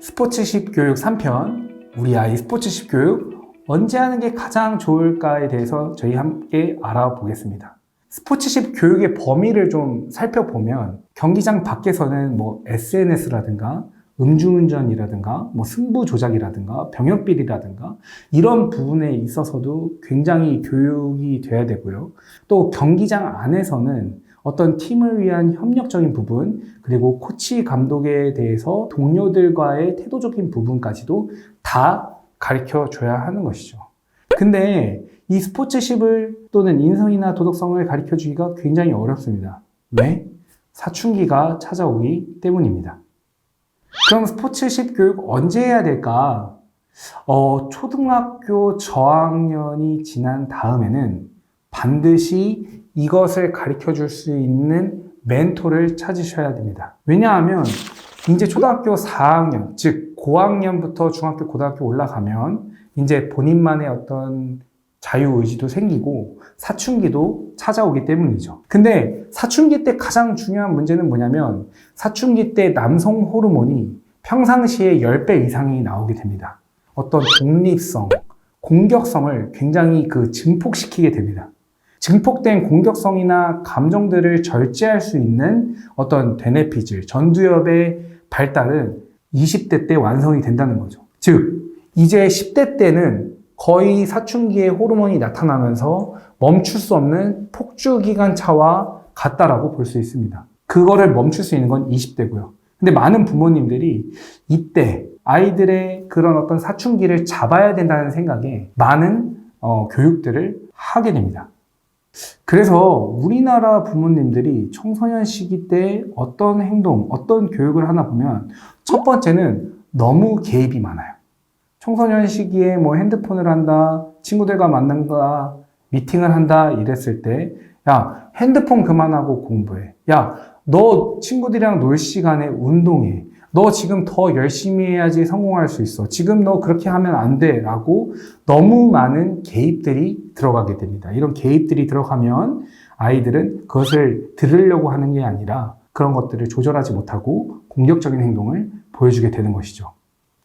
스포츠십 교육 3편, 우리 아이 스포츠십 교육 언제 하는 게 가장 좋을까에 대해서 저희 함께 알아보겠습니다. 스포츠십 교육의 범위를 좀 살펴보면 경기장 밖에서는 SNS라든가 음주운전이라든가 승부 조작이라든가 병역비리라든가 이런 부분에 있어서도 굉장히 교육이 돼야 되고요. 또 경기장 안에서는 어떤 팀을 위한 협력적인 부분, 그리고 코치 감독에 대해서 동료들과의 태도적인 부분까지도 다 가르쳐 줘야 하는 것이죠. 근데 이 스포츠십을 또는 인성이나 도덕성을 가르쳐 주기가 굉장히 어렵습니다. 왜? 사춘기가 찾아오기 때문입니다. 그럼 스포츠십 교육 언제 해야 될까? 초등학교 저학년이 지난 다음에는 반드시 이것을 가르쳐 줄 수 있는 멘토를 찾으셔야 됩니다. 왜냐하면 이제 초등학교 4학년, 즉 고학년부터 중학교, 고등학교 올라가면 이제 본인만의 어떤 자유의지도 생기고 사춘기도 찾아오기 때문이죠. 근데 사춘기 때 가장 중요한 문제는 뭐냐면 사춘기 때 남성 호르몬이 평상시에 10배 이상이 나오게 됩니다. 어떤 독립성, 공격성을 굉장히 증폭시키게 됩니다. 증폭된 공격성이나 감정들을 절제할 수 있는 어떤 되뇌피질, 전두엽의 발달은 20대 때 완성이 된다는 거죠. 즉, 이제 10대 때는 거의 사춘기에 호르몬이 나타나면서 멈출 수 없는 폭주기관차와 같다라고 볼 수 있습니다. 그거를 멈출 수 있는 건 20대고요. 근데 많은 부모님들이 이때 아이들의 그런 어떤 사춘기를 잡아야 된다는 생각에 많은 교육들을 하게 됩니다. 그래서 우리나라 부모님들이 청소년 시기 때 어떤 행동, 어떤 교육을 하나 보면 첫 번째는 너무 개입이 많아요. 청소년 시기에 핸드폰을 한다, 친구들과 만난다, 미팅을 한다 이랬을 때 야, 핸드폰 그만하고 공부해. 야, 너 친구들이랑 놀 시간에 운동해. 너 지금 더 열심히 해야지 성공할 수 있어. 지금 너 그렇게 하면 안 돼. 라고 너무 많은 개입들이 들어가게 됩니다. 이런 개입들이 들어가면 아이들은 그것을 들으려고 하는 게 아니라 그런 것들을 조절하지 못하고 공격적인 행동을 보여주게 되는 것이죠.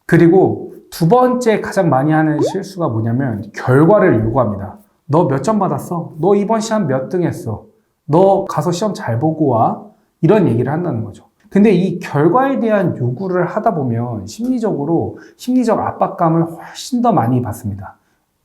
그리고 두 번째 가장 많이 하는 실수가 뭐냐면 결과를 요구합니다. 너 몇 점 받았어? 너 이번 시험 몇 등 했어? 너 가서 시험 잘 보고 와? 이런 얘기를 한다는 거죠. 근데 이 결과에 대한 요구를 하다 보면 심리적 압박감을 훨씬 더 많이 받습니다.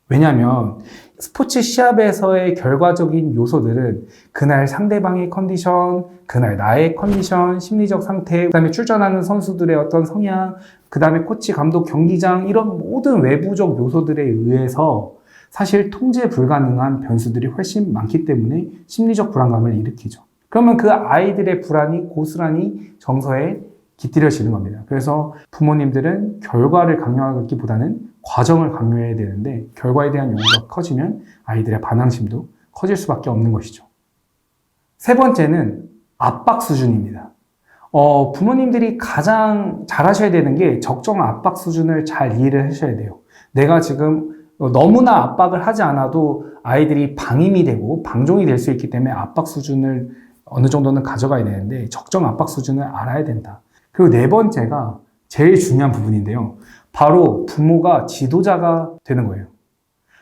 왜냐하면 스포츠 시합에서의 결과적인 요소들은 그날 상대방의 컨디션, 그날 나의 컨디션, 심리적 상태, 그 다음에 출전하는 선수들의 어떤 성향, 그 다음에 코치, 감독, 경기장 이런 모든 외부적 요소들에 의해서 사실 통제 불가능한 변수들이 훨씬 많기 때문에 심리적 불안감을 일으키죠. 그러면 그 아이들의 불안이 고스란히 정서에 깃들여지는 겁니다. 그래서 부모님들은 결과를 강요하기보다는 과정을 강요해야 되는데 결과에 대한 요구가 커지면 아이들의 반항심도 커질 수밖에 없는 것이죠. 세 번째는 압박 수준입니다. 부모님들이 가장 잘 하셔야 되는 게 적정 압박 수준을 잘 이해를 하셔야 돼요. 내가 지금 너무나 압박을 하지 않아도 아이들이 방임이 되고 방종이 될 수 있기 때문에 압박 수준을 어느 정도는 가져가야 되는데 적정 압박 수준을 알아야 된다. 그리고 네 번째가 제일 중요한 부분인데요. 바로 부모가 지도자가 되는 거예요.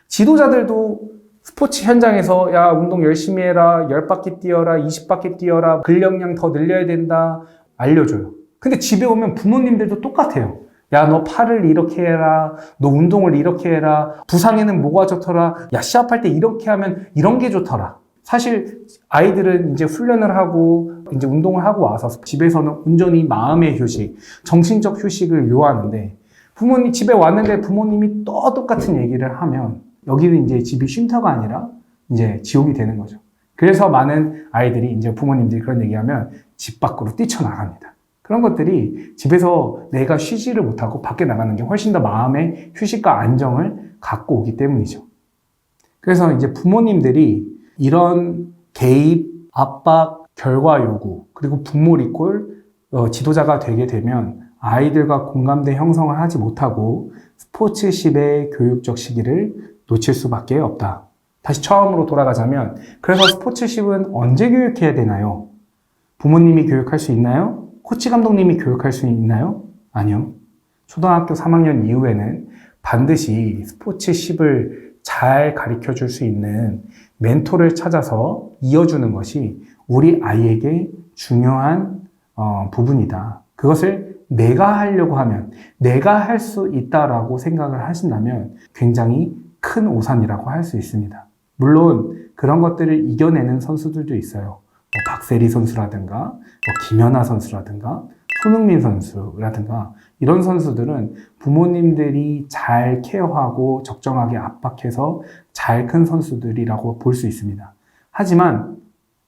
지도자들도 스포츠 현장에서 야, 운동 열심히 해라, 10바퀴 뛰어라, 20바퀴 뛰어라, 근력량 더 늘려야 된다 알려줘요. 근데 집에 오면 부모님들도 똑같아요. 야, 너 팔을 이렇게 해라, 너 운동을 이렇게 해라, 부상에는 뭐가 좋더라, 야, 시합할 때 이렇게 하면 이런 게 좋더라. 사실 아이들은 이제 훈련을 하고 이제 운동을 하고 와서 집에서는 온전히 마음의 휴식, 정신적 휴식을 요하는데 부모님 집에 왔는데 부모님이 또 똑같은 얘기를 하면 여기는 이제 집이 쉼터가 아니라 이제 지옥이 되는 거죠. 그래서 많은 아이들이 이제 부모님들이 그런 얘기하면 집 밖으로 뛰쳐나갑니다. 그런 것들이 집에서 내가 쉬지를 못하고 밖에 나가는 게 훨씬 더 마음의 휴식과 안정을 갖고 오기 때문이죠. 그래서 이제 부모님들이 이런 개입, 압박, 결과 요구, 그리고 부모 리콜, 지도자가 되게 되면 아이들과 공감대 형성을 하지 못하고 스포츠십의 교육적 시기를 놓칠 수밖에 없다. 다시 처음으로 돌아가자면, 그래서 스포츠십은 언제 교육해야 되나요? 부모님이 교육할 수 있나요? 코치 감독님이 교육할 수 있나요? 아니요. 초등학교 3학년 이후에는 반드시 스포츠십을 잘 가르쳐 줄 수 있는 멘토를 찾아서 이어주는 것이 우리 아이에게 중요한 부분이다. 그것을 내가 하려고 하면, 내가 할 수 있다라고 생각을 하신다면 굉장히 큰 오산이라고 할 수 있습니다. 물론 그런 것들을 이겨내는 선수들도 있어요. 박세리 선수라든가 김연아 선수라든가 손흥민 선수라든가 이런 선수들은 부모님들이 잘 케어하고 적정하게 압박해서 잘 큰 선수들이라고 볼 수 있습니다. 하지만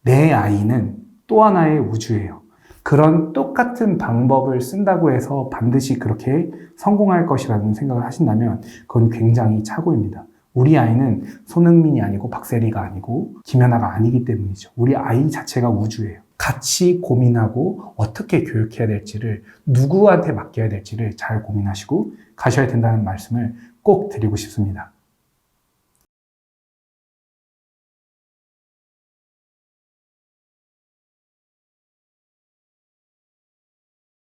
내 아이는 또 하나의 우주예요. 그런 똑같은 방법을 쓴다고 해서 반드시 그렇게 성공할 것이라는 생각을 하신다면 그건 굉장히 착오입니다. 우리 아이는 손흥민이 아니고 박세리가 아니고 김연아가 아니기 때문이죠. 우리 아이 자체가 우주예요. 같이 고민하고 어떻게 교육해야 될지를, 누구한테 맡겨야 될지를 잘 고민하시고 가셔야 된다는 말씀을 꼭 드리고 싶습니다.